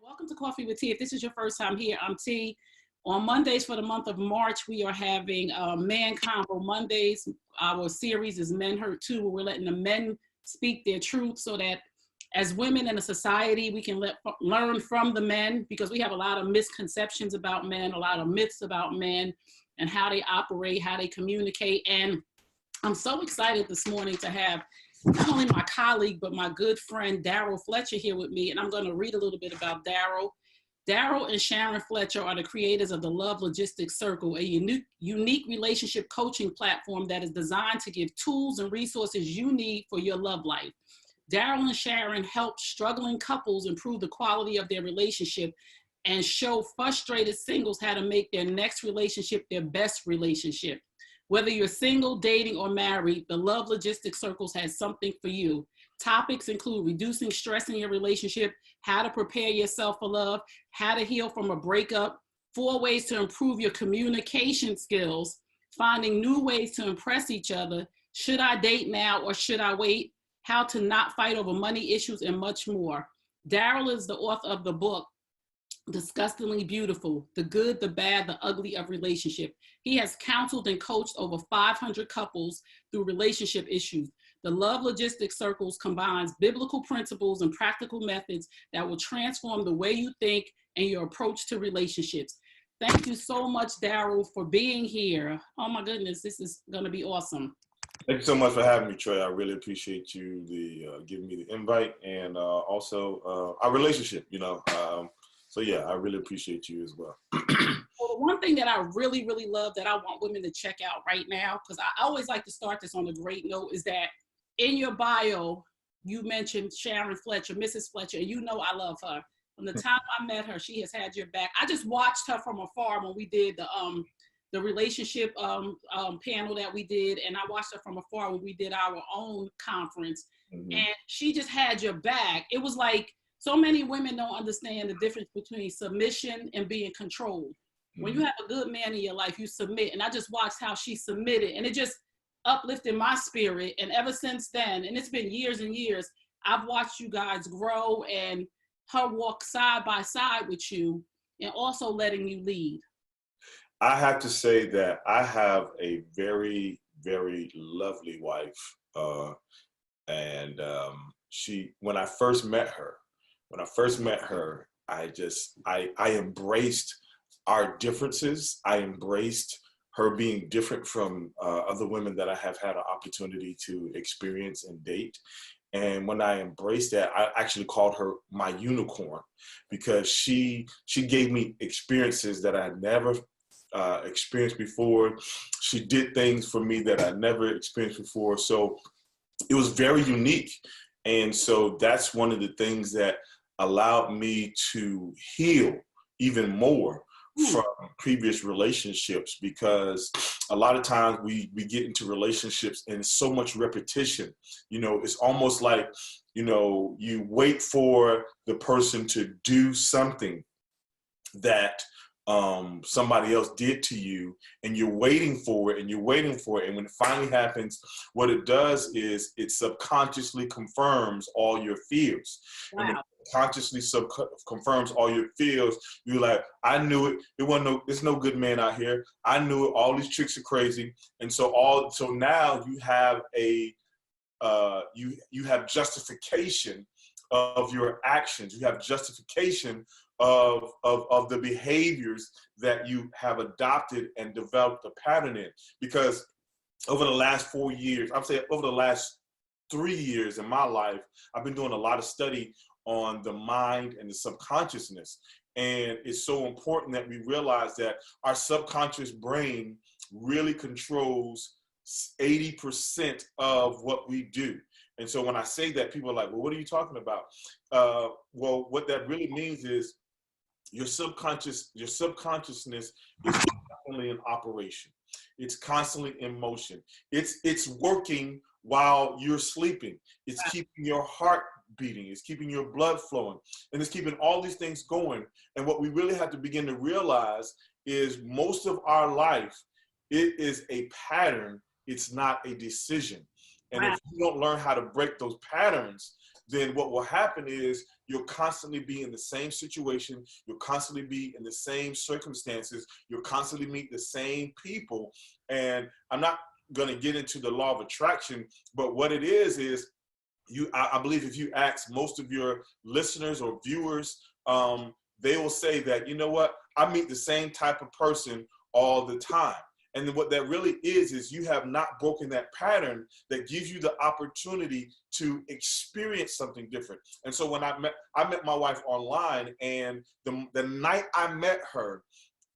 Welcome to Coffee with Tea. If this is your first time here, I'm T. On Mondays for the month of March, we are having Man Convo Mondays. Our series is Men Hurt Too, where we're letting the men speak their truth so that as women in a society, we can learn from the men, because we have a lot of misconceptions about men, a lot of myths about men and how they operate, how they communicate. And I'm so excited this morning to have not only my colleague, but my good friend, Daryl Fletcher, here with me. And I'm going to read a little bit about Daryl. Daryl and Sharon Fletcher are the creators of the Love Logistics Circle, a unique relationship coaching platform that is designed to give tools and resources you need for your love life. Daryl and Sharon help struggling couples improve the quality of their relationship and show frustrated singles how to make their next relationship their best relationship. Whether you're single, dating, or married, the Love Logistics Circles has something for you. Topics include reducing stress in your relationship, how to prepare yourself for love, how to heal from a breakup, 4 ways to improve your communication skills, finding new ways to impress each other, should I date now or should I wait, how to not fight over money issues, and much more. Daryl is the author of the book, Disgustingly Beautiful, The Good, the Bad, the Ugly of Relationship. He has counseled and coached over 500 couples through relationship issues. The Love Logistics Circles combines biblical principles and practical methods that will transform the way you think and your approach to relationships. Thank you so much, Daryl, for being here. Oh my goodness, this is going to be awesome. Thank you so much for having me, Trey. I really appreciate you giving me the invite and also our relationship, So yeah, I really appreciate you as well. Well, the one thing that I really, really love that I want women to check out right now, because I always like to start this on a great note, is that in your bio, you mentioned Sharon Fletcher, Mrs. Fletcher, and you know I love her. From the time I met her, she has had your back. I just watched her from afar when we did the relationship panel that we did, and I watched her from afar when we did our own conference, and she just had your back. It was like, so many women don't understand the difference between submission and being controlled. When you have a good man in your life, you submit. And I just watched how she submitted, and it just uplifted my spirit. And ever since then, and it's been years and years, I've watched you guys grow and her walk side by side with you and also letting you lead. I have to say that I have a very, very lovely wife. And when I first met her, I embraced our differences. I embraced her being different from other women that I have had an opportunity to experience and date. And when I embraced that, I actually called her my unicorn, because she gave me experiences that I had never experienced before. She did things for me that I never experienced before. So it was very unique. And so that's one of the things that allowed me to heal even more from previous relationships, because a lot of times we get into relationships and it's so much repetition. It's almost like, you wait for the person to do something that somebody else did to you, and you're waiting for it and you're waiting for it. And when it finally happens, what it does is it subconsciously confirms all your fears. Wow. And when it consciously confirms all your fears, you're like, I knew it. There's no good man out here. I knew it. All these tricks are crazy. And so now you have you have justification of your actions. You have justification of the behaviors that you have adopted and developed a pattern in. Because over the last 4 years, I'm saying over the last 3 years in my life, I've been doing a lot of study on the mind and the subconsciousness. And it's so important that we realize that our subconscious brain really controls 80% of what we do. And so when I say that, people are like, well, what are you talking about? Well, what that really means is your subconsciousness is constantly in operation. It's constantly in motion. It's working while you're sleeping. It's keeping your heart beating. It's keeping your blood flowing. And it's keeping all these things going. And what we really have to begin to realize is most of our life, it is a pattern. It's not a decision. And if you don't learn how to break those patterns, then what will happen is you'll constantly be in the same situation, you'll constantly be in the same circumstances, you'll constantly meet the same people. And I'm not going to get into the law of attraction, but what it is I believe if you ask most of your listeners or viewers, they will say that, you know what, I meet the same type of person all the time. And what that really is you have not broken that pattern that gives you the opportunity to experience something different. And so when I met my wife online, and the night I met her,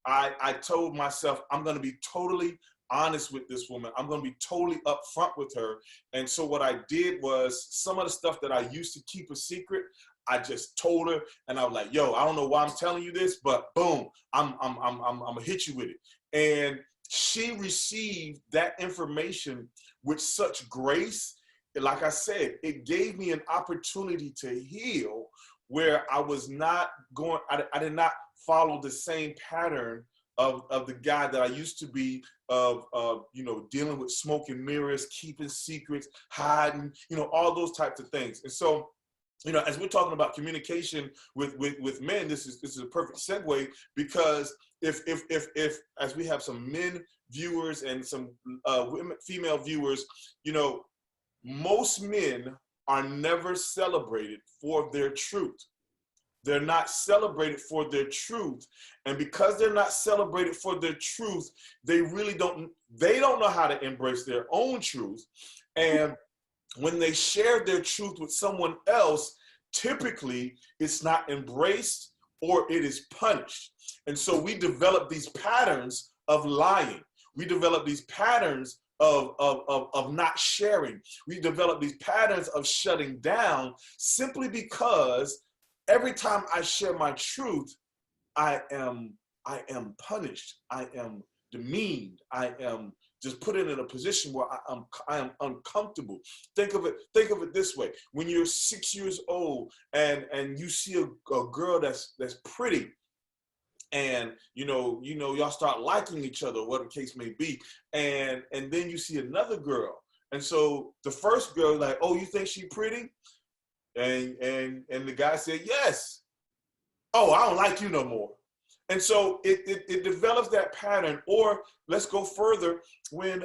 I told myself, I'm going to be totally honest with this woman. I'm going to be totally upfront with her. And so what I did was, some of the stuff that I used to keep a secret, I just told her, and I was like, yo, I don't know why I'm telling you this, but boom, I'm gonna hit you with it. And she received that information with such grace. Like I said, it gave me an opportunity to heal, where I was not going, I did not follow the same pattern of the guy that I used to be, of you know, dealing with smoke and mirrors, keeping secrets, hiding, you know, all those types of things. And so, you know, as we're talking about communication with men, this is a perfect segue, because if as we have some men viewers and some female viewers, you know, most men are never celebrated for their truth. They're not celebrated for their truth. And because they're not celebrated for their truth, they really don't know how to embrace their own truth. And when they share their truth with someone else, typically it's not embraced, or it is punished. And so we develop these patterns of lying. We develop these patterns of not sharing. We develop these patterns of shutting down, simply because every time I share my truth, I am punished. I am demeaned. I am just put in a position where I am uncomfortable. Think of it this way: when you're 6 years old and you see a girl that's pretty, and you know y'all start liking each other, whatever the case may be, and then you see another girl, and so the first girl, like, oh, you think she pretty? And the guy said yes. Oh, I don't like you no more. And so it develops that pattern. Or let's go further, when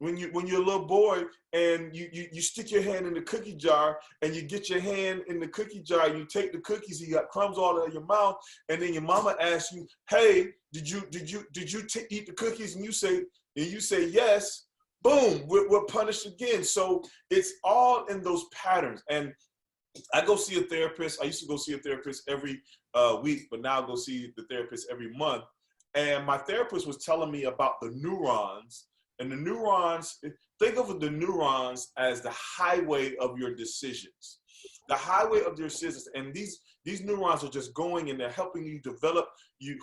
you're a little boy and you stick your hand in the cookie jar, and you get your hand in the cookie jar, you take the cookies, you got crumbs all over your mouth, and then your mama asks you, hey, did you eat the cookies? And you say yes. Boom, we're punished again. So it's all in those patterns. And I go see a therapist. I used to go see a therapist every week, but now I go see the therapist every month. And my therapist was telling me about the neurons. And the neurons, think of the neurons as the highway of your decisions. The highway of your decisions. And these neurons are just going, and they're helping you develop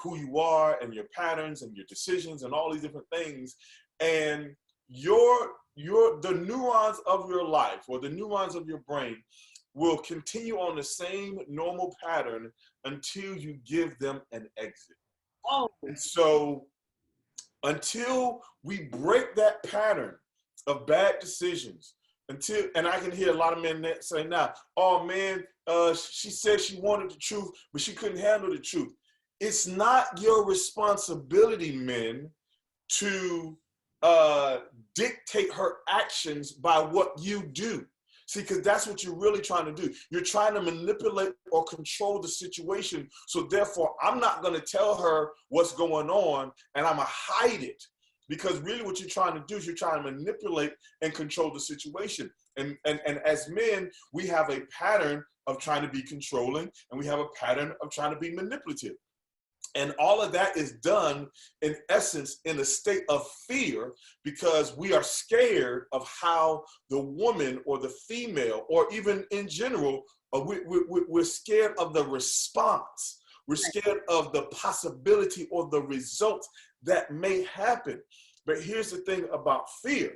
who you are, and your patterns and your decisions and all these different things. And the neurons of your life, or the neurons of your brain, will continue on the same normal pattern until you give them an exit. Oh. And so until we break that pattern of bad decisions, and I can hear a lot of men say now, oh man, she said she wanted the truth, but she couldn't handle the truth. It's not your responsibility, men, to dictate her actions by what you do. See, because that's what you're really trying to do. You're trying to manipulate or control the situation. So therefore, I'm not going to tell her what's going on, and I'm going to hide it. Because really what you're trying to do is you're trying to manipulate and control the situation. And as men, we have a pattern of trying to be controlling, and we have a pattern of trying to be manipulative. And all of that is done, in essence, in a state of fear, because we are scared of how the woman or the female, or even in general, we're scared of the response. We're scared of the possibility or the result that may happen. But here's the thing about fear.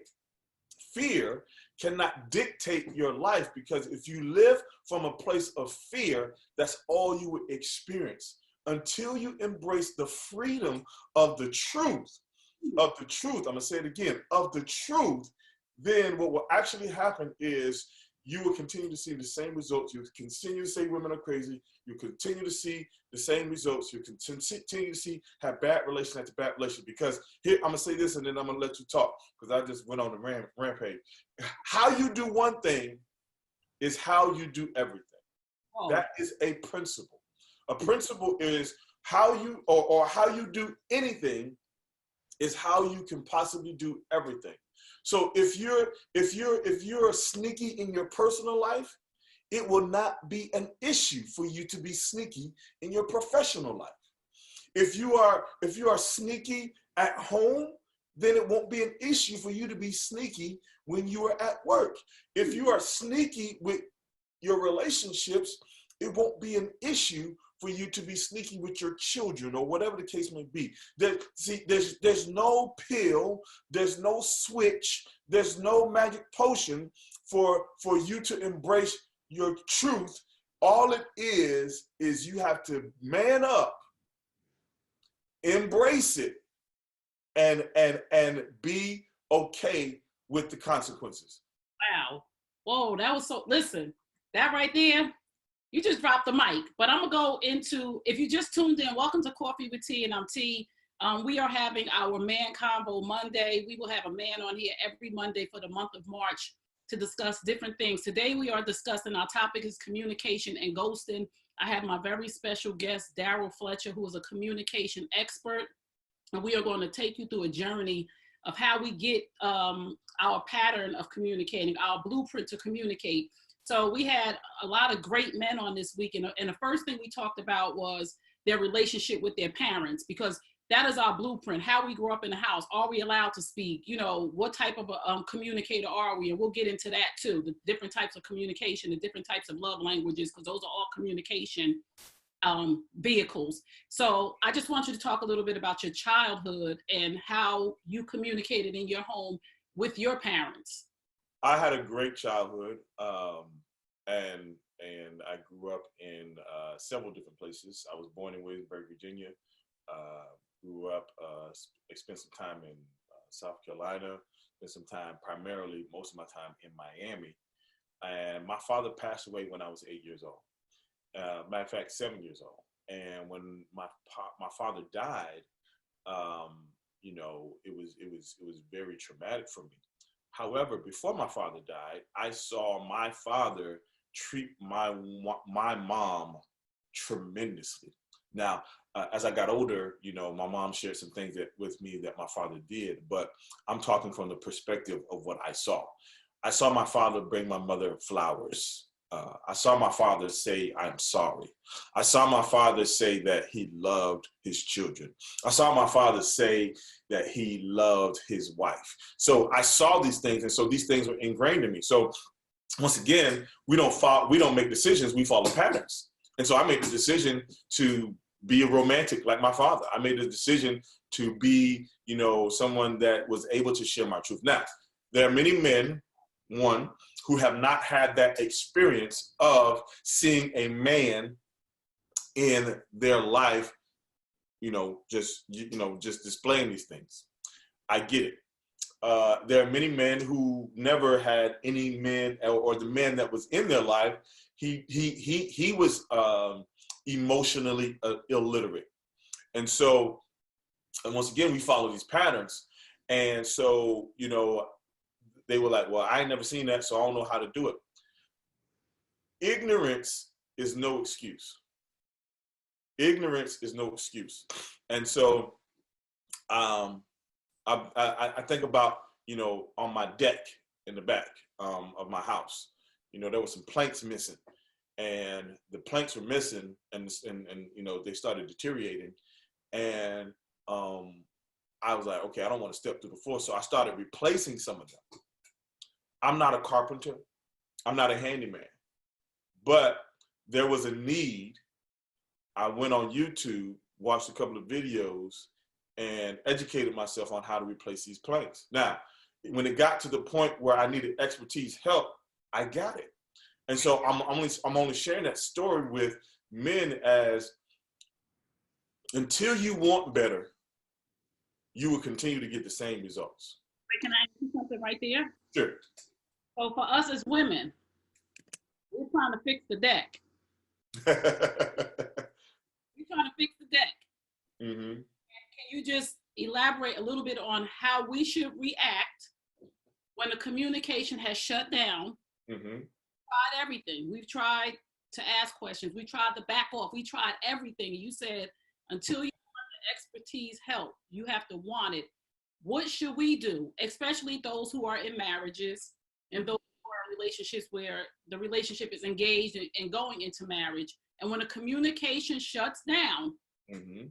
Fear cannot dictate your life, because if you live from a place of fear, that's all you would experience. Until you embrace the freedom of the truth, I'm gonna say it again, of the truth, then what will actually happen is you will continue to see the same results. You continue to say women are crazy. You continue to see the same results. You continue to see have bad relation after bad relation. Because here, I'm going to say this and then I'm going to let you talk because I just went on the rampage. How you do one thing is how you do everything. Oh. That is a principle. A principle is how you, or how you do anything is how you can possibly do everything. So if you're sneaky in your personal life, it will not be an issue for you to be sneaky in your professional life. If you are sneaky at home, then it won't be an issue for you to be sneaky when you are at work. If you are sneaky with your relationships, it won't be an issue for you to be sneaky with your children or whatever the case may be. There's no pill, there's no switch, there's no magic potion for you to embrace your truth. All it is you have to man up, embrace it, and be okay with the consequences. Wow. Whoa, that was so, listen, that right there, you just dropped the mic, but I'm gonna go into, if you just tuned in, welcome to Coffee with T, and I'm T. We are having our Man Convo Monday. We will have a man on here every Monday for the month of March to discuss different things. Today we are discussing, our topic is communication and ghosting. I have my very special guest, Daryl Fletcher, who is a communication expert. And we are going to take you through a journey of how we get our pattern of communicating, our blueprint to communicate. So we had a lot of great men on this week, and the first thing we talked about was their relationship with their parents, because that is our blueprint, how we grew up in the house. Are we allowed to speak? You know, what type of a communicator are we? And we'll get into that too, the different types of communication, the different types of love languages, because those are all communication vehicles. So I just want you to talk a little bit about your childhood and how you communicated in your home with your parents. I had a great childhood, and I grew up in several different places. I was born in Williamsburg, Virginia. Grew up, spent some time in South Carolina, spent some time, primarily most of my time in Miami. And my father passed away when I was 8 years old. Matter of fact, 7 years old. And when my father died, you know, it was very traumatic for me. However, before my father died, I saw my father treat my mom tremendously. Now, as I got older, you know, my mom shared some things with me that my father did, but I'm talking from the perspective of what I saw. I saw my father bring my mother flowers. I saw my father say, "I'm sorry." I saw my father say that he loved his children. I saw my father say that he loved his wife. So I saw these things, and so these things were ingrained in me. So once again, we don't make decisions, we follow patterns. And so I made the decision to be a romantic like my father. I made the decision to be, you know, someone that was able to share my truth. Now, there are many men, one, who have not had that experience of seeing a man in their life, just displaying these things. I get it. There are many men who never had any men, or the man that was in their life, he was emotionally illiterate. And so, and once again, we follow these patterns. And so, you know, they were like, well, I ain't never seen that, so I don't know how to do it. Ignorance is no excuse. Ignorance is no excuse. And so I think about, you know, on my deck in the back of my house, you know, there were some planks missing, and the planks were missing, and you know, they started deteriorating. And I was like, okay, I don't want to step through the floor. So I started replacing some of them. I'm not a carpenter. I'm not a handyman. But there was a need. I went on YouTube, watched a couple of videos, and educated myself on how to replace these planks. Now, when it got to the point where I needed expertise help, I got it. And so I'm only sharing that story with men as, until you want better, you will continue to get the same results. Wait, can I ask you something right there? Sure. So for us as women, We're trying to fix the deck. We're trying to fix the deck. Mm-hmm. Can you just elaborate a little bit on how we should react when the communication has shut down? Mm-hmm. Tried everything. We've tried to ask questions. We tried to back off. We tried everything. You said until you want the expertise help, you have to want it. What should we do, especially those who are in marriages and those who are in relationships where the relationship is engaged and going into marriage? And when the communication shuts down, Mm-hmm.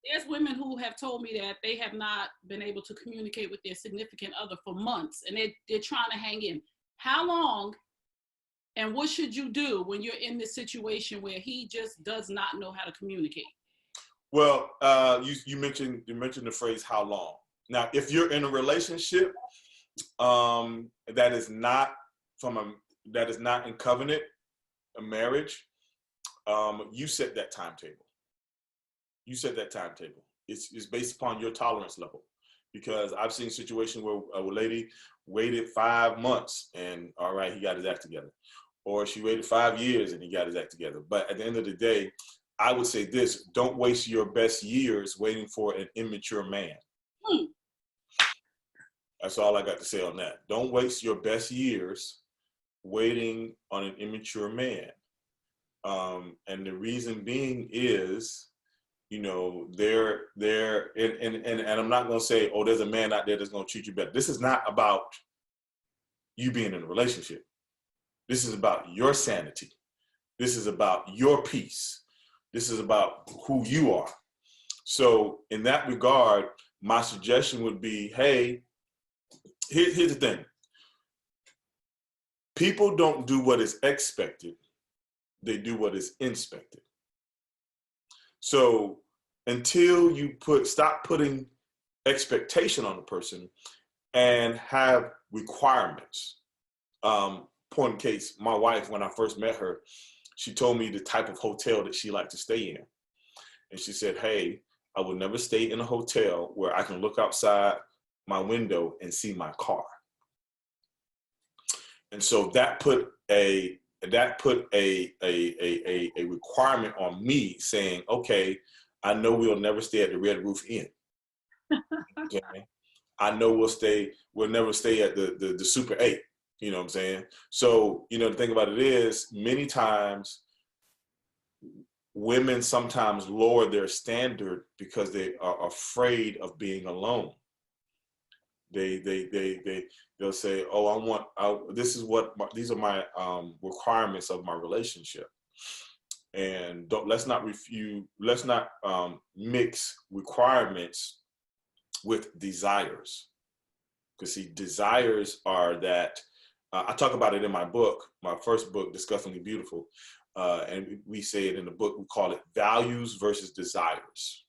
there's women who have told me that they have not been able to communicate with their significant other for months, and they're trying to hang in. How long and what should you do when you're in this situation where he just does not know how to communicate? Well, you mentioned the phrase "how long." Now, if you're in a relationship that is not in covenant, a marriage, you set that timetable. You set that timetable. It's based upon your tolerance level. Because I've seen situations where a lady waited 5 months and all right, he got his act together. Or she waited 5 years and he got his act together. But at the end of the day, I would say this: don't waste your best years waiting for an immature man. That's all I got to say on that. Don't waste your best years waiting on an immature man. And the reason being is, you know, and I'm not going to say, oh, there's a man out there that's going to treat you better. This is not about you being in a relationship. This is about your sanity. This is about your peace. This is about who you are. So in that regard, my suggestion would be, hey, here's the thing. People don't do what is expected. They do what is inspected. So until you stop putting expectation on a person and have requirements. Point in case, my wife, when I first met her, she told me the type of hotel that she liked to stay in. And she said, hey, I would never stay in a hotel where I can look outside my window and see my car. And so that put a requirement on me saying, okay, I know we'll never stay at the Red Roof Inn. Okay? I know we'll never stay at the Super 8. You know what I'm saying? So, you know, the thing about it is, many times women sometimes lower their standard because they are afraid of being alone. They'll say, oh, these are my requirements of my relationship. And let's not mix requirements with desires. Because see, desires are that, I talk about it in my book, my first book, Disgustingly Beautiful. And we say it in the book, we call it values versus desires.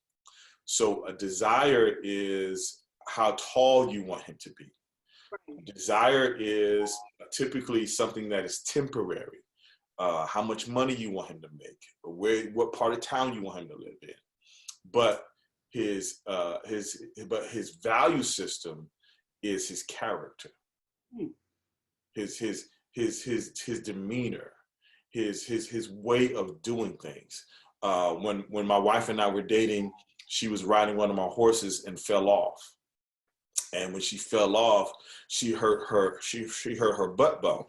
So a desire is how tall you want him to be. A desire is typically something that is temporary. How much money you want him to make, or what part of town you want him to live in. But his value system is his character, his demeanor, his way of doing things. When my wife and I were dating, she was riding one of my horses and fell off. And when she fell off, she hurt her butt bone.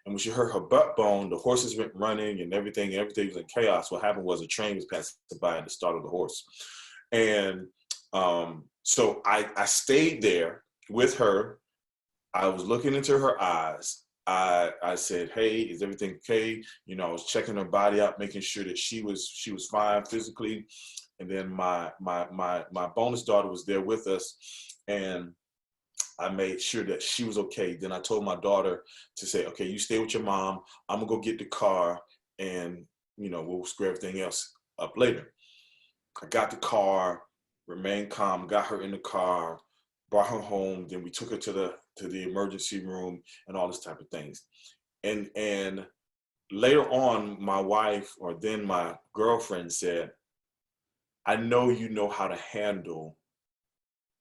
And when she hurt her butt bone, the horses went running and everything was in chaos. What happened was a train was passing by and it startled the horse. And so I stayed there with her. I was looking into her eyes. I said, hey, is everything okay? You know, I was checking her body out, making sure that she was fine physically. And then my bonus daughter was there with us, and I made sure that she was okay. Then I told my daughter to say, okay, you stay with your mom. I'm gonna go get the car, and you know, we'll screw everything else up later. I got the car, remained calm, got her in the car, brought her home. Then we took her to the emergency room and all this type of things. And later on, my wife, or then my girlfriend, said, I know you know how to handle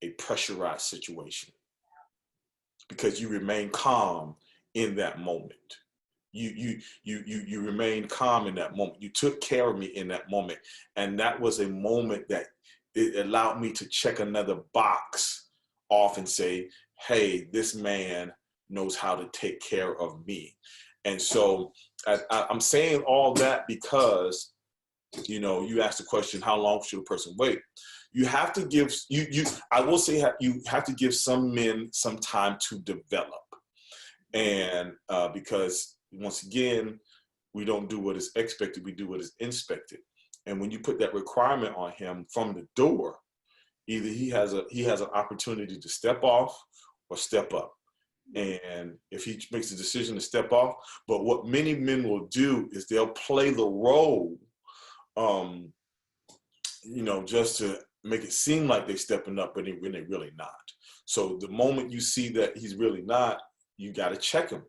a pressurized situation because you remain calm in that moment. You remained calm in that moment. You took care of me in that moment. And that was a moment that it allowed me to check another box off and say, hey, this man knows how to take care of me. And so I'm saying all that because, you know, you asked the question, how long should a person wait? You have to give, I will say you have to give some men some time to develop. And because once again, we don't do what is expected, we do what is inspected. And when you put that requirement on him from the door, either he has an opportunity to step off or step up. And if he makes the decision to step off, but what many men will do is they'll play the role, you know, just to make it seem like they're stepping up, but when they're really not. So the moment you see that he's really not, you got to check him.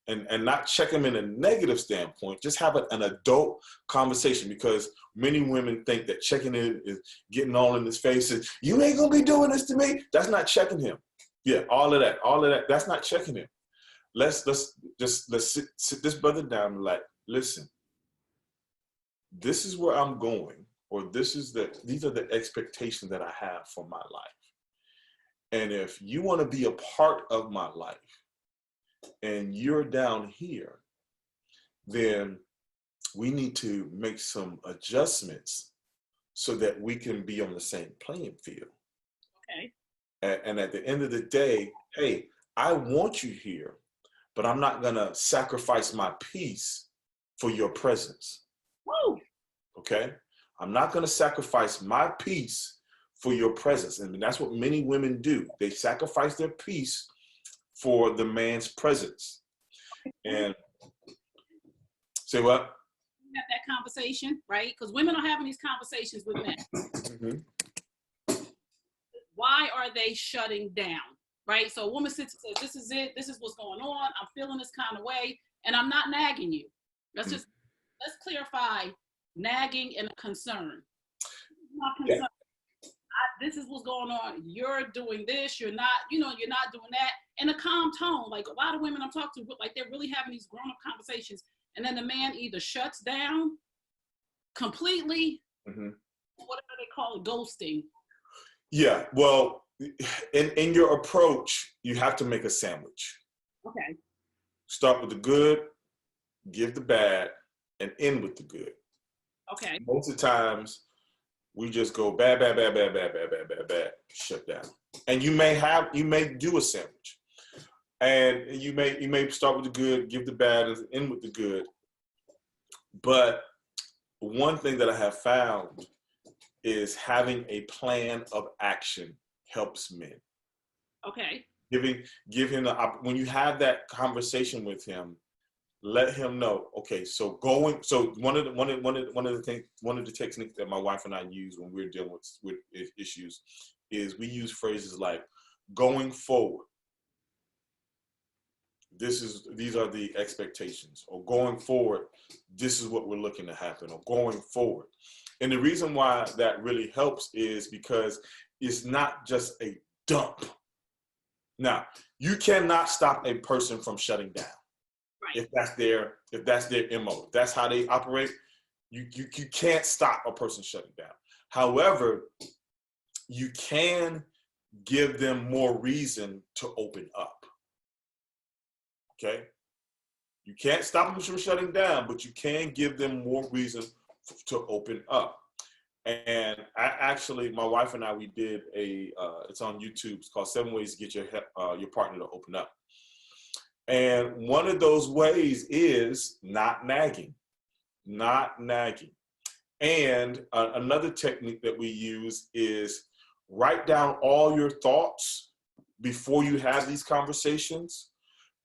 And not check him in a negative standpoint, just have an adult conversation, because many women think that checking in is getting all in his face and you ain't gonna be doing this to me. That's not checking him. Yeah, all of that, that's not checking him. Let's sit this brother down and like, listen, this is where I'm going, or these are the expectations that I have for my life. And if you want to be a part of my life, and you're down here, then we need to make some adjustments so that we can be on the same playing field. Okay. And at the end of the day, hey, I want you here, but I'm not gonna sacrifice my peace for your presence. Woo. Okay? I'm not gonna sacrifice my peace for your presence. And that's what many women do. They sacrifice their peace for the man's presence. And say what? Have that conversation, right? Because women are having these conversations with men. Mm-hmm. Why are they shutting down, right? So a woman sits and says, this is it, this is what's going on, I'm feeling this kind of way, and I'm not nagging you. Let's clarify nagging and a concern. I'm not concerned. This is what's going on. You're doing this. You're not doing that. In a calm tone. Like a lot of women I'm talking to, like they're really having these grown-up conversations, and then the man either shuts down completely. Mm-hmm. What do they call it? Ghosting. Yeah. Well, in your approach, you have to make a sandwich. Okay. Start with the good, give the bad, and end with the good. Okay. Most of the times, we just go bad, shut down. And you may do a sandwich. And you may start with the good, give the bad, and end with the good. But one thing that I have found is having a plan of action helps men. Okay. Give him when you have that conversation with him, let him know, okay, so one of the techniques that my wife and I use when we're dealing with issues is we use phrases like going forward. These are the expectations, or going forward, this is what we're looking to happen, or going forward. And the reason why that really helps is because it's not just a dump. Now, you cannot stop a person from shutting down. Right. If that's their MO, if that's how they operate, you can't stop a person shutting down. However, you can give them more reason to open up. Okay? You can't stop them from shutting down, but you can give them more reason to open up. And my wife and I, we did it's on YouTube. It's called 7 Ways to Get Your Partner to Open Up. And one of those ways is not nagging. And another technique that we use is write down all your thoughts before you have these conversations,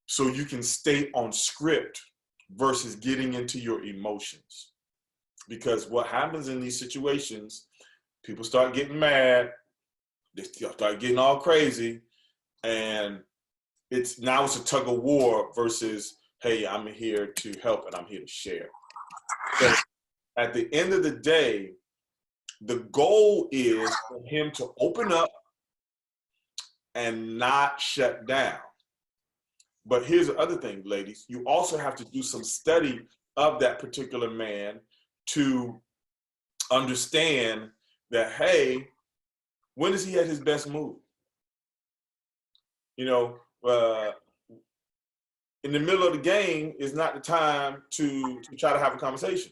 so you can stay on script versus getting into your emotions. Because what happens in these situations, people start getting mad, they start getting all crazy, and it's a tug of war versus, hey, I'm here to help and I'm here to share. So at the end of the day, the goal is for him to open up and not shut down. But here's the other thing, ladies. You also have to do some study of that particular man to understand that, hey, when is he at his best move? You know, in the middle of the game is not the time to try to have a conversation.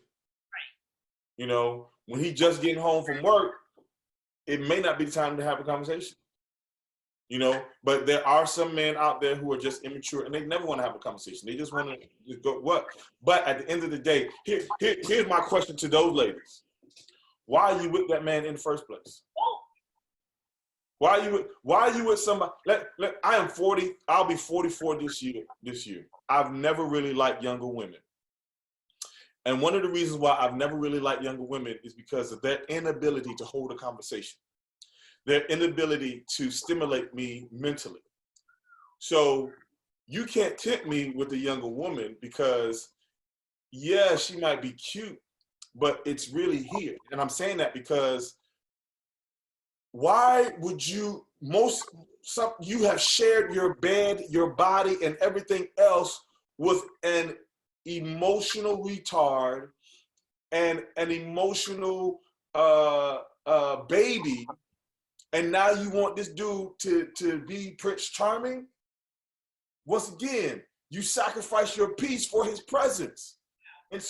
You know, when he just getting home from work, it may not be the time to have a conversation. You know, but there are some men out there who are just immature and they never want to have a conversation. They just want to go what? But at the end of the day, here's my question to those ladies. Why are you with that man in the first place? Why are you with somebody? I am 40. I'll be 44 this year. I've never really liked younger women. And one of the reasons why I've never really liked younger women is because of their inability to hold a conversation. Their inability to stimulate me mentally. So you can't tempt me with a younger woman because, yeah, she might be cute, but it's really here. And I'm saying that because why would you, you have shared your bed, your body, and everything else with an emotional retard and an emotional baby, and now you want this dude to be Prince Charming? Once again, you sacrifice your peace for his presence. And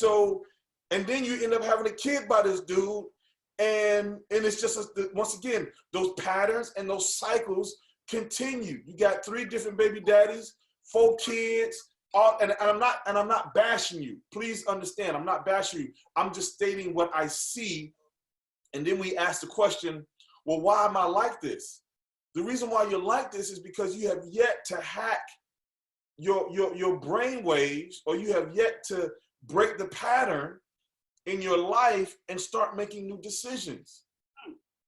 then you end up having a kid by this dude, and it's just, once again, those patterns and those cycles continue. You got 3 different baby daddies, 4 kids, and I'm not bashing you. Please understand, I'm not bashing you. I'm just stating what I see. And then we ask the question, well, why am I like this? The reason why you're like this is because you have yet to hack your brain waves, or you have yet to break the pattern in your life and start making new decisions.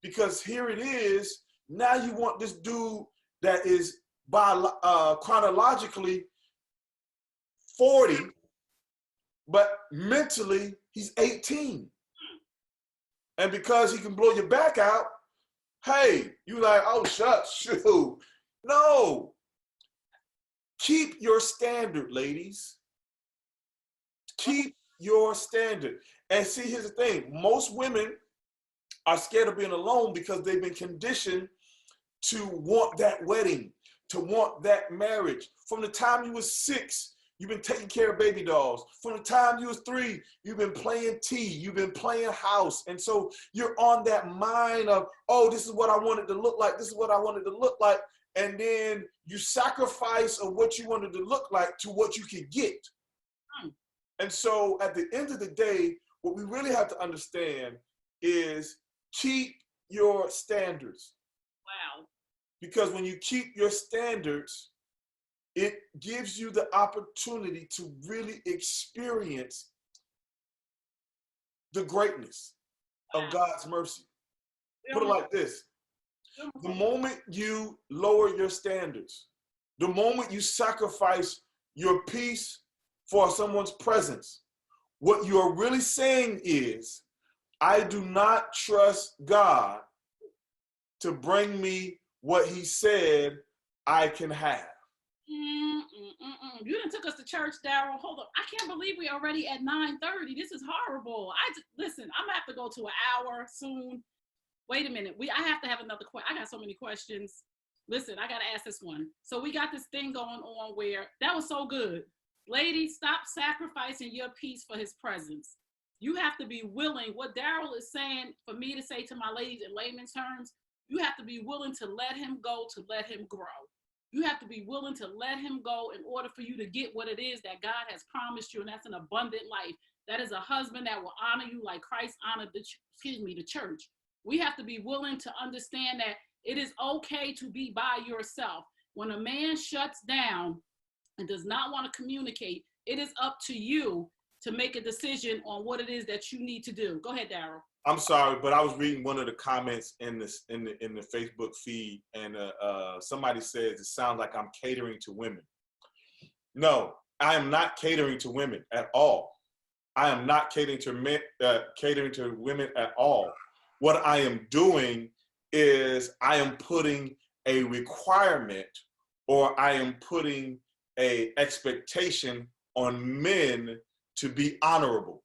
Because here it is, now you want this dude that is chronologically 40, but mentally he's 18. And because he can blow your back out, hey, you like, oh, shoot. No. Keep your standard, ladies. Keep your standard. And see, here's the thing. Most women are scared of being alone because they've been conditioned to want that wedding, to want that marriage. From the time you were 6, you've been taking care of baby dolls. From the time you was 3, you've been playing T, you've been playing house. And so you're on that mind of, oh, this is what I wanted to look like. This is what I wanted to look like. And then you sacrifice of what you wanted to look like to what you can get. And so at the end of the day, what we really have to understand is keep your standards. Wow. Because when you keep your standards, it gives you the opportunity to really experience the greatness of God's mercy. Put it like this. The moment you lower your standards, the moment you sacrifice your peace for someone's presence, what you are really saying is, I do not trust God to bring me what he said I can have. You done took us to church, Daryl. Hold up. I can't believe we're already at 9:30. This is horrible. Listen, I'm going to have to go to an hour soon. Wait a minute. I have to have another question. I got so many questions. Listen, I got to ask this one. So we got this thing going on where, that was so good. Ladies, stop sacrificing your peace for his presence. You have to be willing. What Daryl is saying, for me to say to my ladies in layman's terms, you have to be willing to let him go, to let him grow. You have to be willing to let him go in order for you to get what it is that God has promised you, and that's an abundant life. That is a husband that will honor you like Christ honored the church. We have to be willing to understand that it is okay to be by yourself. When a man shuts down and does not want to communicate, it is up to you to make a decision on what it is that you need to do. Go ahead, Daryl. I'm sorry, but I was reading one of the comments in the Facebook feed, and somebody says it sounds like I'm catering to women. No, I am not catering to women at all. I am not catering to women at all. What I am doing is I am putting a requirement, or I am putting a expectation on men to be honorable.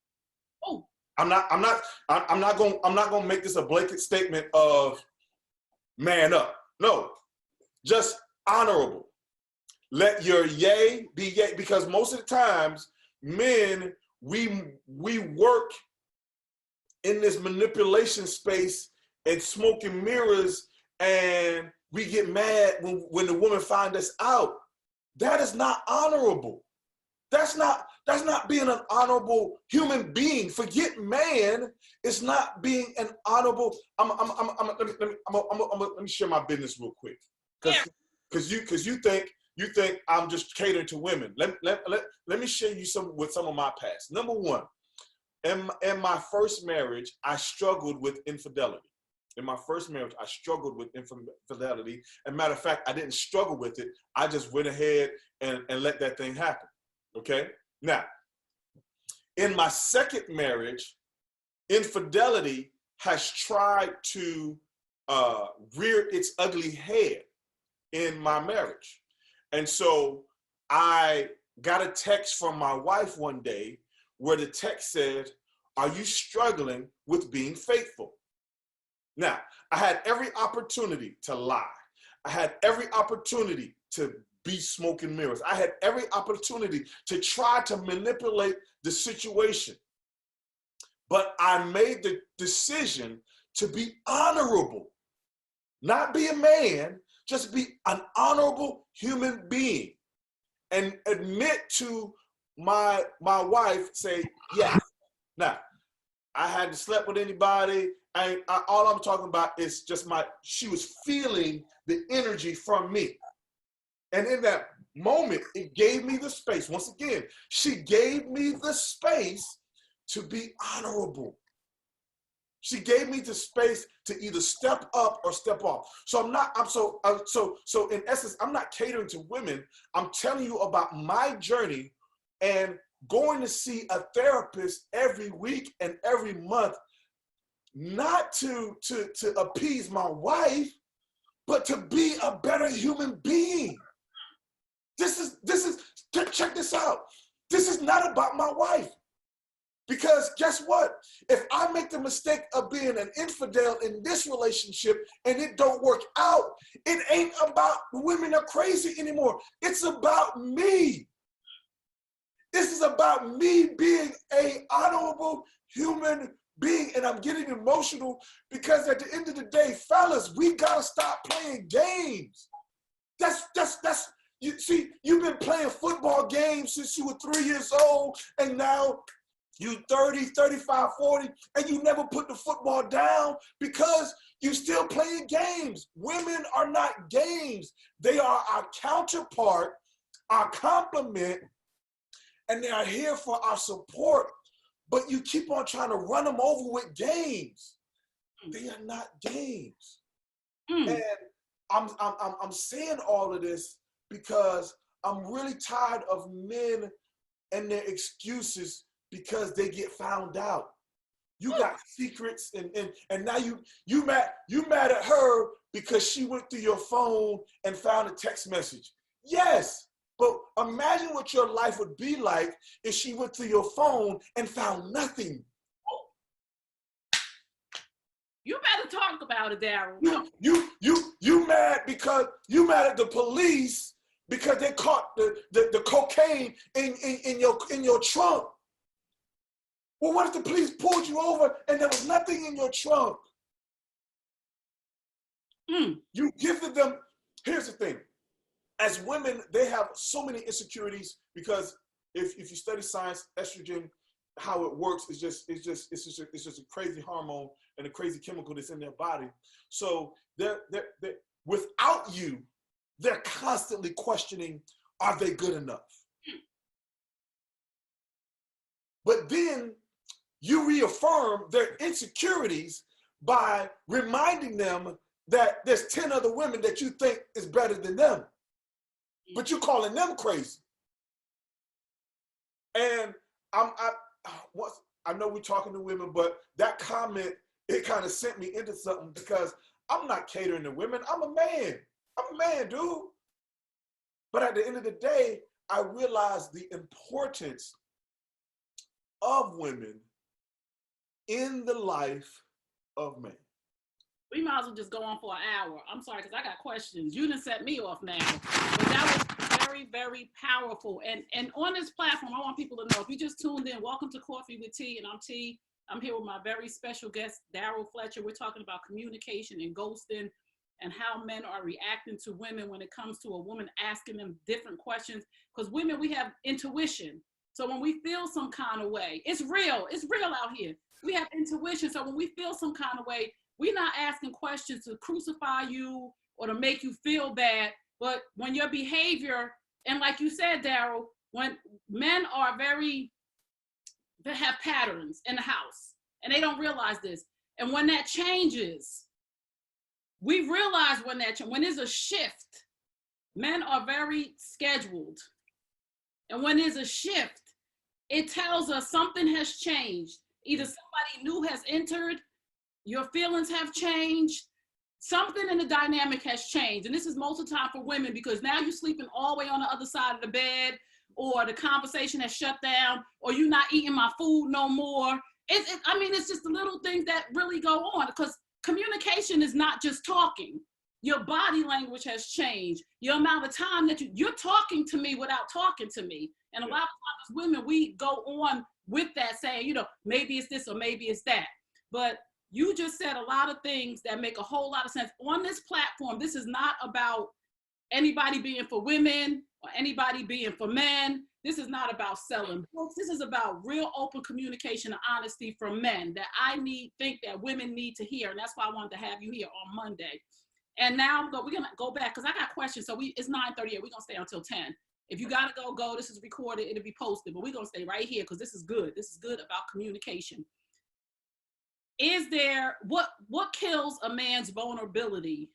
Oh. I'm not going to make this a blanket statement of man up. No, just honorable. Let your yay be yay, because most of the times men, we work in this manipulation space and smoke and mirrors, and we get mad when the woman finds us out. That is not honorable. That's not being an honorable human being. Forget man. It's not being an honorable. Let me share my business real quick, because you think I'm just catering to women. Let me share you some of my past. Number one, in my first marriage, I struggled with infidelity. In my first marriage, I struggled with infidelity. As a matter of fact, I didn't struggle with it. I just went ahead and let that thing happen. Okay? Now, in my second marriage, infidelity has tried to rear its ugly head in my marriage. And so I got a text from my wife one day where the text said, "Are you struggling with being faithful?" Now, I had every opportunity to lie. I had every opportunity to be smoke and mirrors. I had every opportunity to try to manipulate the situation. But I made the decision to be honorable, not be a man, just be an honorable human being, and admit to my wife, say, yes. Now, I hadn't slept with anybody. All I'm talking about is just she was feeling the energy from me. And in that moment, it gave me the space. Once again, she gave me the space to be honorable. She gave me the space to either step up or step off. So so in essence, I'm not catering to women. I'm telling you about my journey and going to see a therapist every week and every month, not to appease my wife, but to be a better human being. Check this out. This is not about my wife. Because guess what? If I make the mistake of being an infidel in this relationship and it don't work out, it ain't about women are crazy anymore. It's about me. This is about me being an honorable human being. And I'm getting emotional because at the end of the day, fellas, we gotta stop playing games. You see, you've been playing football games since you were 3 years old, and now you 30, 35, 40, and you never put the football down because you still playing games. Women are not games. They are our counterpart, our complement, and they are here for our support. But you keep on trying to run them over with games. They are not games. And I'm saying all of this because I'm really tired of men and their excuses because they get found out. You got secrets, and now you mad at her because she went through your phone and found a text message. Yes, but imagine what your life would be like if she went through your phone and found nothing. You better talk about it, Daryl. You mad because you mad at the police because they caught the cocaine in your trunk. Well, what if the police pulled you over and there was nothing in your trunk? You gifted them. Here's the thing. As women, they have so many insecurities because if you study science, estrogen, how it works is just a crazy hormone and a crazy chemical that's in their body. So they're without you, they're constantly questioning, are they good enough? But then you reaffirm their insecurities by reminding them that there's 10 other women that you think is better than them, but you're calling them crazy. And I know we're talking to women, but that comment, it kind of sent me into something because I'm not catering to women. I'm a man. I'm a man, dude. But at the end of the day, I realized the importance of women in the life of men. We might as well just go on for an hour. I'm sorry, because I got questions. You didn't set me off now. But that was very, very powerful. And on this platform, I want people to know, if you just tuned in, welcome to Coffee with T, and I'm T. I'm here with my very special guest, Daryl Fletcher. We're talking about communication and ghosting and how men are reacting to women when it comes to a woman asking them different questions. Because women, we have intuition. So when we feel some kind of way, it's real out here. We have intuition. So when we feel some kind of way, we're not asking questions to crucify you or to make you feel bad, but when your behavior, and like you said, Daryl, when men are they have patterns in the house and they don't realize this. And when that changes, we realize when there's a shift, men are very scheduled. And when there's a shift, it tells us something has changed. Either somebody new has entered, your feelings have changed, something in the dynamic has changed. And this is most of the time for women, because now you're sleeping all the way on the other side of the bed, or the conversation has shut down, or you're not eating my food no more. It's just the little things that really go on, because communication is not just talking. Your body language has changed. Your amount of time that you're talking to me without talking to me. And a lot of times as women, we go on with that saying, maybe it's this or maybe it's that. But you just said a lot of things that make a whole lot of sense. On this platform, this is not about anybody being for women or anybody being for men. This is not about selling books. This is about real open communication and honesty from men that I think that women need to hear. And that's why I wanted to have you here on Monday. And now we're gonna go back, because I got questions. So it's 9:38. We're gonna stay until 10. If you gotta go. This is recorded. It'll be posted. But we're gonna stay right here because this is good. This is good about communication. Is there what kills a man's vulnerability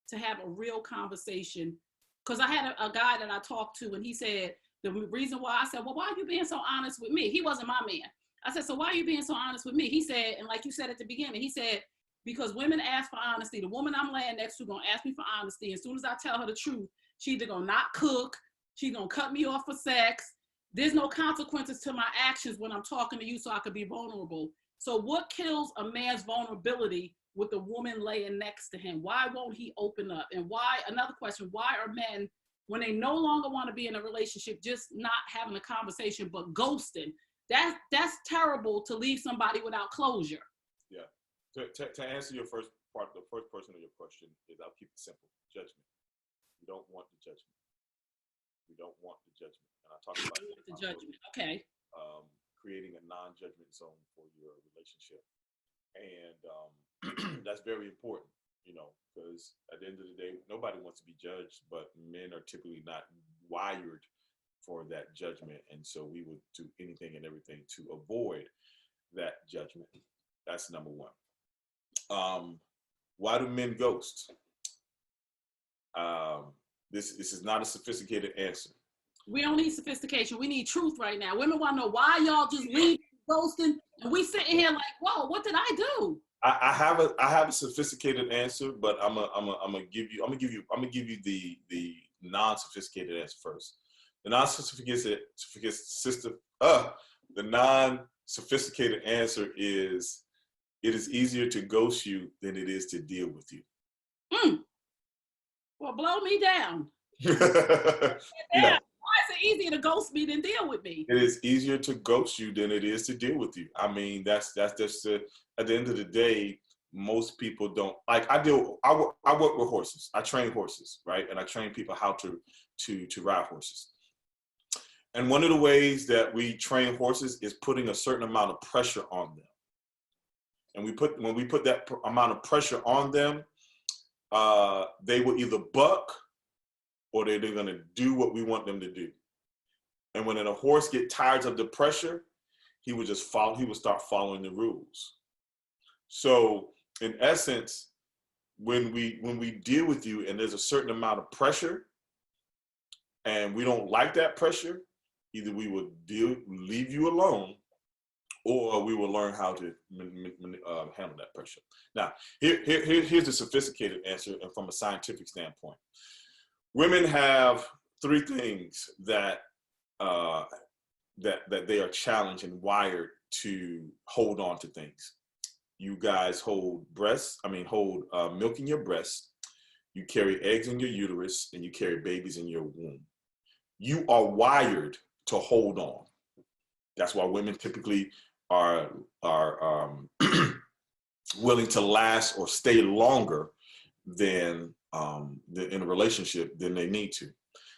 to have a real conversation? Because I had a guy that I talked to, and he said the reason why, I said, well, why are you being so honest with me? He wasn't my man. I said, so why are you being so honest with me? He said, and like you said at the beginning, he said, because women ask for honesty. The woman I'm laying next to gonna ask me for honesty. As soon as I tell her the truth, she either gonna not cook, she's gonna cut me off for sex. There's no consequences to my actions when I'm talking to you, so I could be vulnerable. So what kills a man's vulnerability with a woman laying next to him? Why won't he open up? And why, another question, why are men, when they no longer want to be in a relationship, just not having a conversation, but ghosting? That's terrible, to leave somebody without closure. Yeah. To answer your first part, the first portion of your question is, I'll keep it simple. Judgment. We don't want the judgment. We don't want the judgment. And I talk about the judgment. Okay. Creating a non-judgment zone for your relationship. And that's very important, because at the end of the day, nobody wants to be judged, but men are typically not wired for that judgment. And so we would do anything and everything to avoid that judgment. That's number one. Why do men ghost? This is not a sophisticated answer. We don't need sophistication. We need truth right now. Women want to know why y'all just leave ghosting, and we sitting here like, whoa, what did I do? I have a sophisticated answer, but I'm gonna give you the non-sophisticated answer first. The non-sophisticated answer is, it is easier to ghost you than it is to deal with you. Well, blow me down. Yeah. Why is it easier to ghost me than deal with me? It is easier to ghost you than it is to deal with you. I mean, that's just at the end of the day, most people don't like. I work with horses. I train horses, right? And I train people how to ride horses. And one of the ways that we train horses is putting a certain amount of pressure on them. And when we put that amount of pressure on them, they will either buck, or they're going to do what we want them to do. And when a horse gets tired of the pressure, he would start following the rules. So in essence, when we deal with you and there's a certain amount of pressure and we don't like that pressure, either we will leave you alone, or we will learn how to handle that pressure. Now, here's the sophisticated answer, and from a scientific standpoint. Women have three things that that they are challenged and wired to hold on to things. You guys hold milk in your breast, you carry eggs in your uterus, and you carry babies in your womb. You are wired to hold on. That's why women typically are willing to last or stay longer than in a relationship than they need to.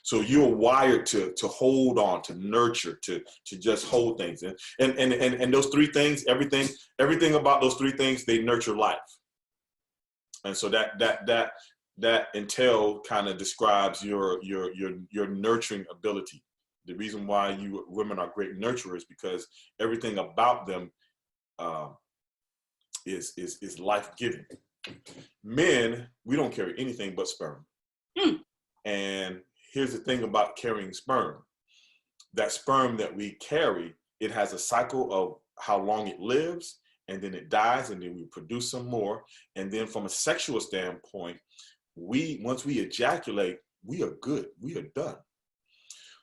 So you're wired to hold on, to nurture, to just hold things. And those three things, everything about those three things, they nurture life. And so that entail kind of describes your nurturing ability. The reason why you women are great nurturers, because everything about them is life-giving. Men, we don't carry anything but sperm. And here's the thing about carrying sperm. That sperm that we carry, it has a cycle of how long it lives, and then it dies, and then we produce some more. And then from a sexual standpoint, once we ejaculate, we are good. We are done.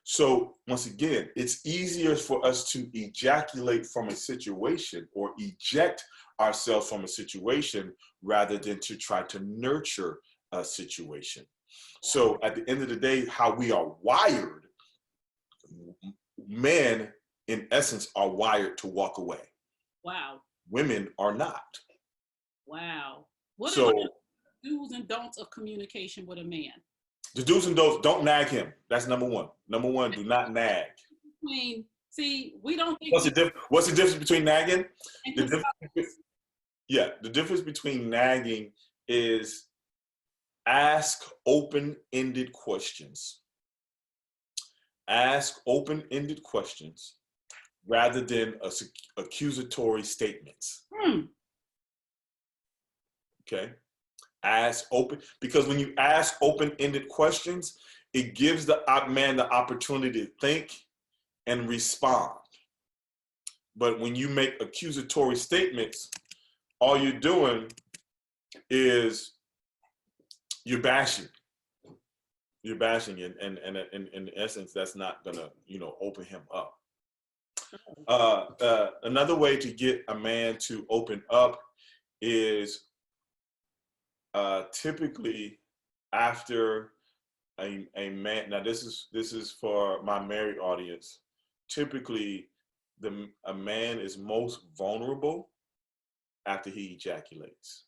So once again, it's easier for us to ejaculate from a situation or eject ourselves from a situation rather than to try to nurture a situation. So at the end of the day, how we are wired, men in essence are wired to walk away. Wow. Women are not. Wow. What are the do's and don'ts of communication with a man? The do's and don'ts, don't nag him. That's number one. Number one, do not nag. We don't think. What's the difference between nagging? The difference between nagging is ask open-ended questions. Ask open-ended questions rather than accusatory statements. Okay? Ask open, because when you ask open-ended questions, it gives the man the opportunity to think and respond. But when you make accusatory statements, all you're doing is you're bashing. You're bashing, and in essence, that's not gonna, open him up. Another way to get a man to open up is typically after a man. Now this is for my married audience. Typically, a man is most vulnerable after he ejaculates.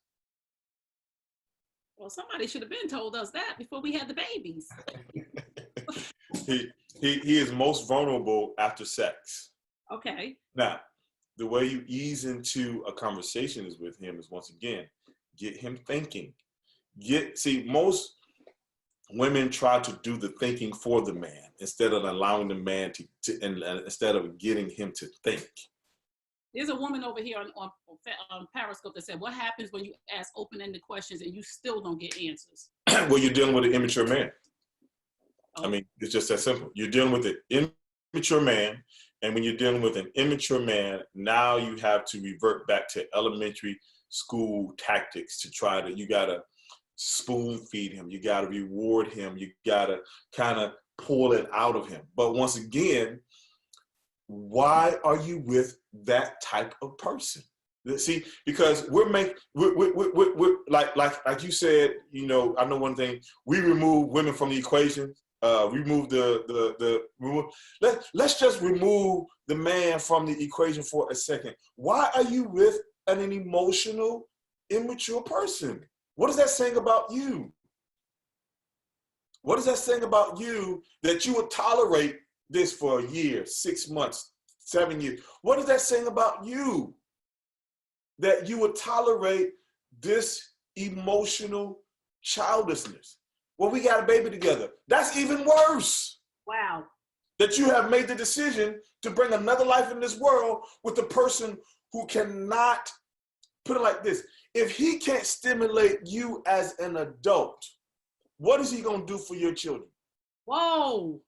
Well, somebody should have been told us that before we had the babies. He is most vulnerable after sex. Okay. Now, the way you ease into a conversation is with him is, once again, get him thinking. Most women try to do the thinking for the man instead of allowing the man instead of getting him to think. There's a woman over here on Periscope that said, what happens when you ask open-ended questions and you still don't get answers? Well, you're dealing with an immature man. Oh. I mean, it's just that simple. You're dealing with an immature man, and when you're dealing with an immature man, now you have to revert back to elementary school tactics to you gotta spoon feed him, you gotta reward him, you gotta kind of pull it out of him. But once again, why are you with that type of person? See, because we're like you said, I know one thing, we remove women from the equation. Let's just remove the man from the equation for a second. Why are you with an emotional, immature person? What is that saying about you? What is that saying about you that you would tolerate this for a year, 6 months, 7 years? What is that saying about you that you would tolerate this emotional childishness? Well, we got a baby together. That's even worse. Wow. That you have made the decision to bring another life in this world with a person who cannot, put it like this, if he can't stimulate you as an adult, what is he going to do for your children? Whoa.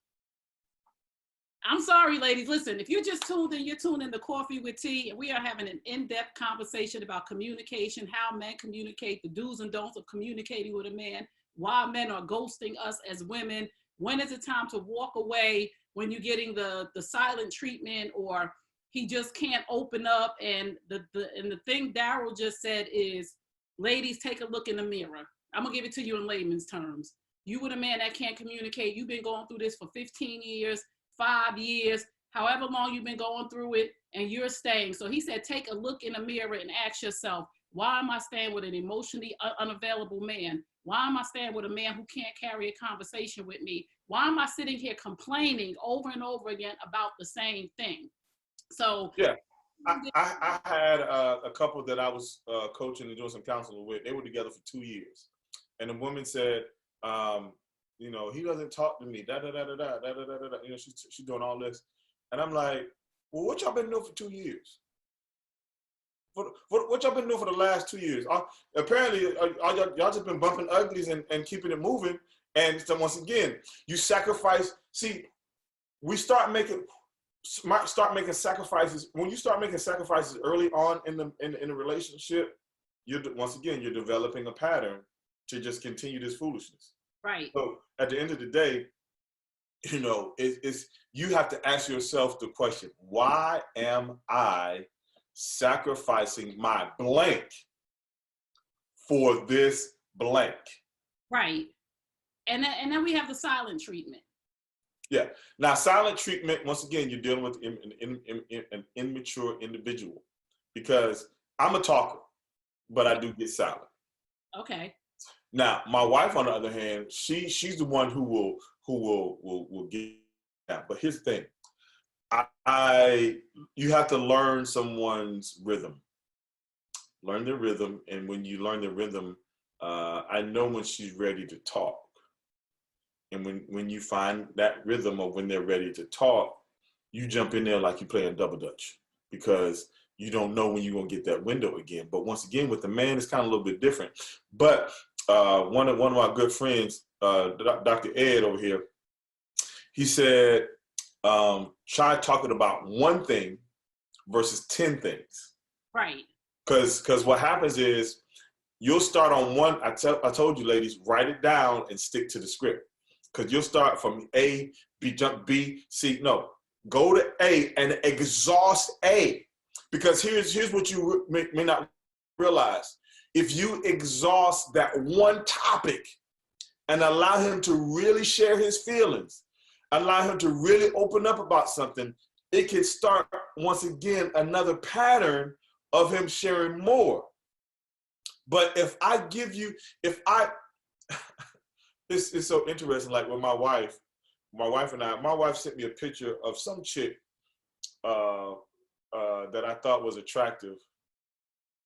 I'm sorry, ladies. Listen, if you just tuned in, you're tuned in to Coffee with Tea, and we are having an in-depth conversation about communication, how men communicate, the do's and don'ts of communicating with a man, why men are ghosting us as women. When is it time to walk away when you're getting the silent treatment, or he just can't open up? And the thing Daryl just said is, ladies, take a look in the mirror. I'm gonna give it to you in layman's terms. You with a man that can't communicate, you've been going through this for 15 years, 5 years, however long you've been going through it, and you're staying. So he said, take a look in the mirror and ask yourself, why am I staying with an emotionally unavailable man? Why am I staying with a man who can't carry a conversation with me? Why am I sitting here complaining over and over again about the same thing? So yeah, I had a couple that I was coaching and doing some counseling with. They were together for 2 years, and the woman said, you know, he doesn't talk to me. Da da da da da da da da da. You know, she's doing all this, and I'm like, well, what y'all been doing for 2 years? What y'all been doing for the last 2 years? Apparently, y'all just been bumping uglies and keeping it moving. And so once again, you sacrifice. See, we start making sacrifices. When you start making sacrifices early on in the relationship, you're developing a pattern to just continue this foolishness. Right. So at the end of the day, you know, you have to ask yourself the question: why am I sacrificing my blank for this blank? Right. And then we have the silent treatment. Yeah. Now, silent treatment, once again, you're dealing with an immature individual, because I'm a talker, but I do get silent. Okay. Now, my wife, on the other hand, she's the one who will get down. But here's the thing: you have to learn someone's rhythm. Learn their rhythm, and when you learn their rhythm, I know when she's ready to talk. And when you find that rhythm of when they're ready to talk, you jump in there like you're playing double dutch, because you don't know when you're gonna get that window again. But once again, with the man, it's kind of a little bit different. But one of my good friends, Dr. Ed over here, he said, try talking about one thing versus 10 things. Right. Because what happens is you'll start on one. I told you, ladies, write it down and stick to the script. Because you'll start from A, B, jump B, C. No, go to A and exhaust A. Because here's what you may not realize. If you exhaust that one topic and allow him to really share his feelings, allow him to really open up about something, it can start, once again, another pattern of him sharing more. But it's so interesting. Like with my wife sent me a picture of some chick that I thought was attractive.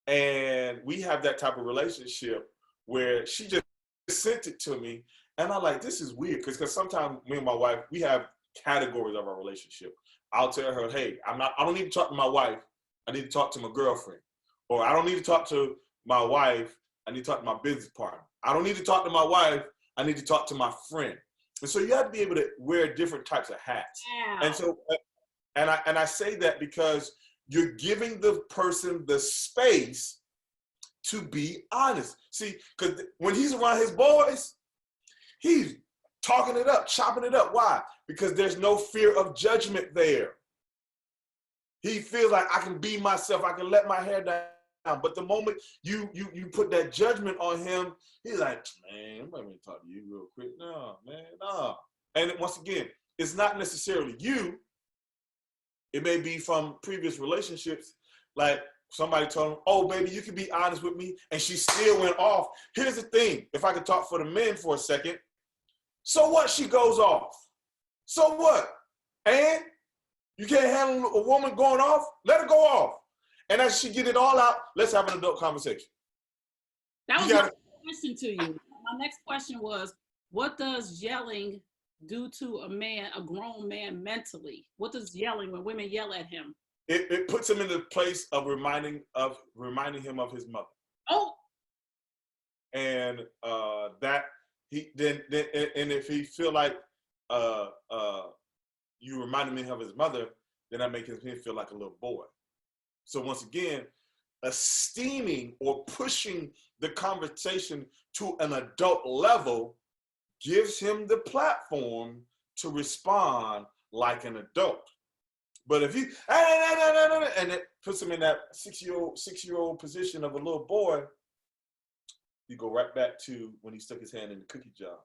And we have that type of relationship where she just sent it to me. And I'm like, this is weird. Because sometimes me and my wife, we have categories of our relationship. I'll tell her, hey, I don't need to talk to my wife. I need to talk to my girlfriend. Or I don't need to talk to my wife. I need to talk to my business partner. I don't need to talk to my wife. I need to talk to my friend. And so you have to be able to wear different types of hats. Wow. And so, and I say that because you're giving the person the space to be honest. See, because when he's around his boys, he's talking it up, chopping it up. Why? Because there's no fear of judgment there. He feels like I can be myself. I can let my hair down. But the moment you put that judgment on him, he's like, man, I'm not going to talk to you real quick. No, man, no. And once again, it's not necessarily you. It may be from previous relationships. Like somebody told him, oh, baby, you can be honest with me. And she still went off. Here's the thing. If I could talk for the men for a second. So what? She goes off. So what? And you can't handle a woman going off? Let her go off. And as she get it all out, let's have an adult conversation. That was my question to you. My next question was, what does yelling do to a grown man mentally? What does yelling, when women yell at him? It puts him in the place of reminding him of his mother. Oh. And that he then and if he feel like you reminded me of his mother, then that makes him feel like a little boy. So once again, esteeming or pushing the conversation to an adult level gives him the platform to respond like an adult. But if you and it puts him in that six-year-old position of a little boy, you go right back to when he stuck his hand in the cookie jar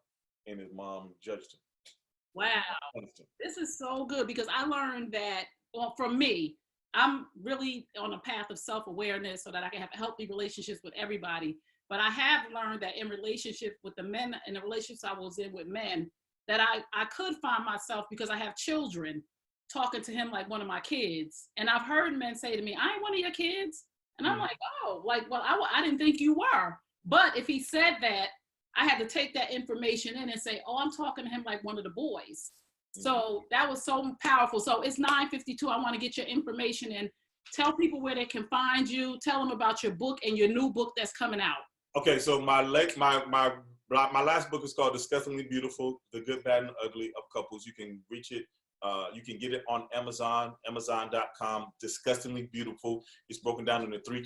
and his mom judged him. Wow. This is so good because I learned that, well, from me, I'm really on a path of self-awareness so that I can have healthy relationships with everybody. But I have learned that in relationship with the men, in the relationships I was in with men, that I could find myself, because I have children, talking to him like one of my kids. And I've heard men say to me, I ain't one of your kids. And I'm like, oh, like, well, I didn't think you were. But if he said that, I had to take that information in and say, oh, I'm talking to him like one of the boys. So that was so powerful. So it's 9:52. I want to get your information and tell people where they can find you. Tell them about your book and your new book that's coming out. Okay, so my last book is called Disgustingly Beautiful: The Good, Bad, and Ugly of Couples. You can reach it. You can get it on Amazon, Amazon.com. Disgustingly Beautiful. It's broken down into three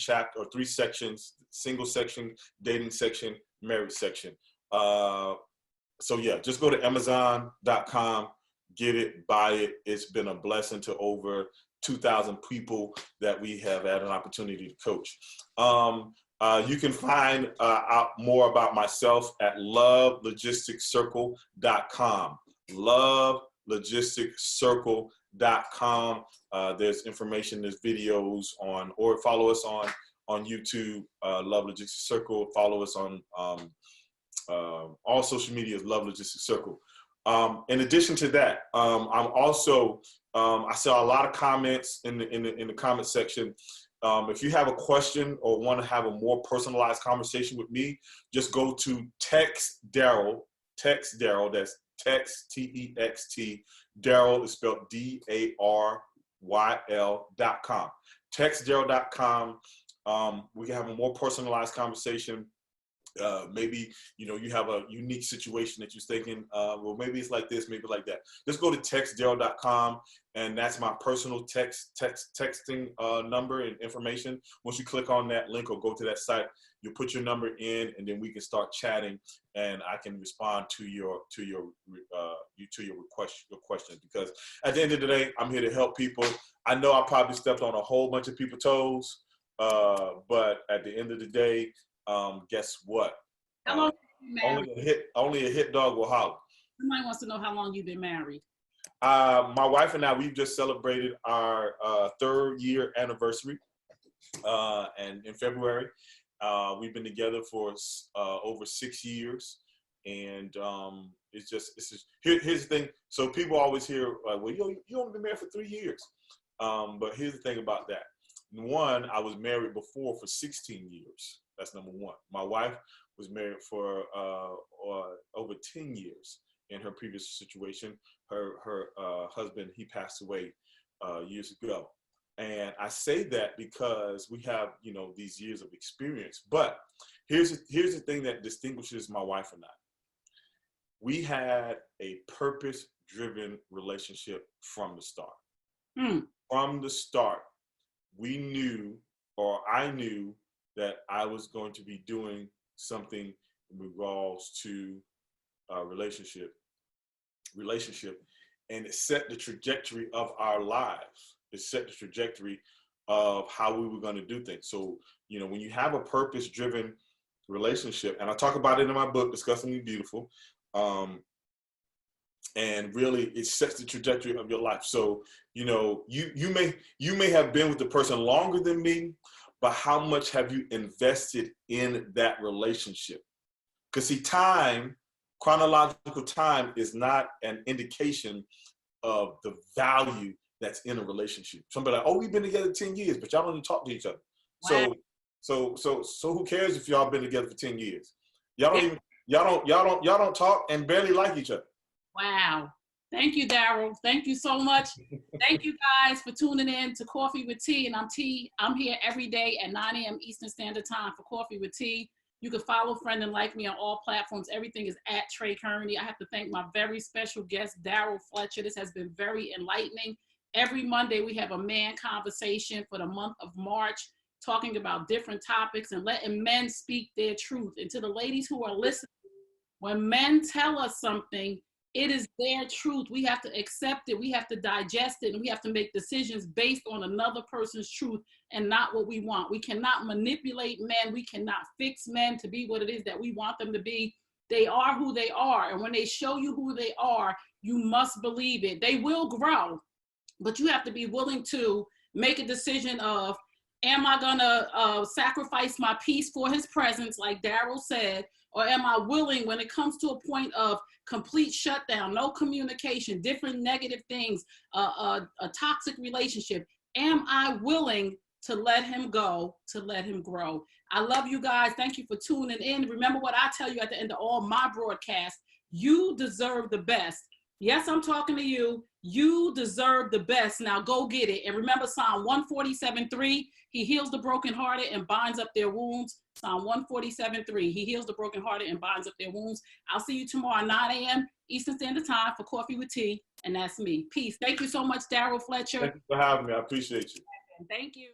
sections: single section, dating section, married section. So yeah, just go to Amazon.com, get it, buy it. It's been a blessing to over 2,000 people that we have had an opportunity to coach. You can find out more about myself at lovelogisticscircle.com. Lovelogisticscircle.com. There's information, there's videos on, or follow us on YouTube, Love Logistics Circle. Follow us on all social media is Love Logistics Circle. In addition to that, I'm also, I saw a lot of comments in the comment section. If you have a question or want to have a more personalized conversation with me, just go to text Daryl. That's text, T-E-X-T. Daryl is spelled DARYL.com. Textdaryl.com. We can have a more personalized conversation. Maybe, you have a unique situation that you're thinking, well, maybe it's like this, maybe like that. Just go to textdaryl.com, and that's my personal texting number and information. Once you click on that link or go to that site, you put your number in, and then we can start chatting, and I can respond to your question. Because at the end of the day, I'm here to help people. I know I probably stepped on a whole bunch of people's toes, but at the end of the day, guess what? How long have you been married? Only a hit dog will holler. Somebody wants to know how long you've been married. My wife and I, we've just celebrated our 3rd year anniversary, and in February. We've been together for over 6 years, and here's the thing. So people always hear, well, you only been married for 3 years, but here's the thing about that. One, I was married before for 16 years. That's number one. My wife was married for over 10 years in her previous situation. Her husband, he passed away years ago. And I say that because we have, these years of experience. But here's the thing that distinguishes my wife and I. We had a purpose-driven relationship from the start. From the start, we knew, or I knew, that I was going to be doing something in regards to relationship, and it set the trajectory of our lives. It set the trajectory of how we were going to do things. So, when you have a purpose-driven relationship, and I talk about it in my book, Disgustingly Beautiful, and really it sets the trajectory of your life. So, you may have been with the person longer than me, but how much have you invested in that relationship? Because see, chronological time is not an indication of the value that's in a relationship. Somebody like, oh, we've been together 10 years, but y'all don't even talk to each other. Wow. So who cares if y'all been together for 10 years? Y'all don't talk and barely like each other. Wow. Thank you, Daryl. Thank you so much. Thank you guys for tuning in to Coffee with T. And I'm T. I'm here every day at 9 a.m. Eastern Standard Time for Coffee with T. You can follow, friend, and like me on all platforms. Everything is at Trey Kearney. I have to thank my very special guest, Daryl Fletcher. This has been very enlightening. Every Monday, we have a man conversation for the month of March, talking about different topics and letting men speak their truth. And to the ladies who are listening, When men tell us something, it is their truth. We have to accept it. We have to digest it, and we have to make decisions based on another person's truth and not what we want. We cannot manipulate men. We cannot fix men to be what it is that we want them to be. They are who they are. And when they show you who they are, you must believe it. They will grow, but you have to be willing to make a decision of, am I gonna sacrifice my peace for his presence, like Daryl said, or am I willing, when it comes to a point of complete shutdown, no communication, different negative things, a toxic relationship, am I willing to let him go, to let him grow? I love you guys. Thank you for tuning in. Remember what I tell you at the end of all my broadcasts: you deserve the best. Yes, I'm talking to you. You deserve the best. Now go get it. And remember Psalm 147:3, he heals the brokenhearted and binds up their wounds. Psalm 147:3, he heals the brokenhearted and binds up their wounds. I'll see you tomorrow, 9 a.m. Eastern Standard Time for Coffee with Tea. And that's me. Peace. Thank you so much, Daryl Fletcher. Thank you for having me. I appreciate you. Thank you.